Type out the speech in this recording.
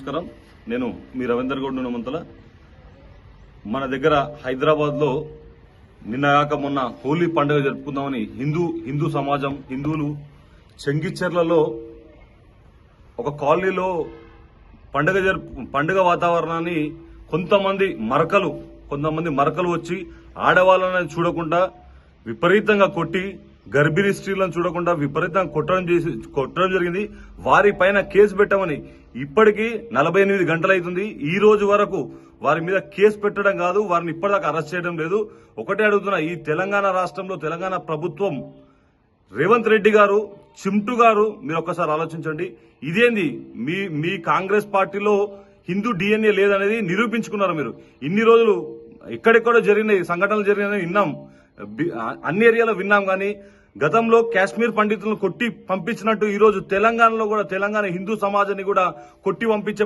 నమస్కారం. నేను మీ రవీందర్ గౌడ్ హనుమంతుల. మన దగ్గర హైదరాబాద్ లో నిన్నగాక మొన్న హోలీ పండుగ జరుపుకుందామని హిందూ సమాజం హిందువులు చెంగిచెర్లలో ఒక కాలనీలో పండుగ వాతావరణాన్ని కొంతమంది మరకలు వచ్చి ఆడవాళ్ళని చూడకుండా విపరీతంగా కొట్టి, గర్భిణీ స్త్రీలను చూడకుండా విపరీతంగా కొట్టడం జరిగింది. వారి పైన కేసు పెట్టమని ఇప్పటికీ 48 గంటలైతుంది. ఈ రోజు వరకు వారి మీద కేసు పెట్టడం కాదు, వారిని ఇప్పటిదాకా అరెస్ట్ చేయడం లేదు. ఒకటే అడుగుతున్నా, ఈ తెలంగాణ రాష్ట్రంలో తెలంగాణ ప్రభుత్వం రేవంత్ రెడ్డి గారు, చింటూ గారు, మీరు ఒక్కసారి ఆలోచించండి. ఇదేంది మీ కాంగ్రెస్ పార్టీలో హిందూ డిఎన్ఏ లేదనేది నిరూపించుకున్నారు మీరు. ఇన్ని రోజులు ఎక్కడెక్కడో సంఘటనలు జరిగినాయని విన్నాం, అన్ని ఏరియాలో విన్నాం. కానీ గతంలో కాశ్మీర్ పండితులను కొట్టి పంపించినట్టు ఈ రోజు తెలంగాణలో కూడా తెలంగాణ హిందూ సమాజాన్ని కూడా కొట్టి పంపించే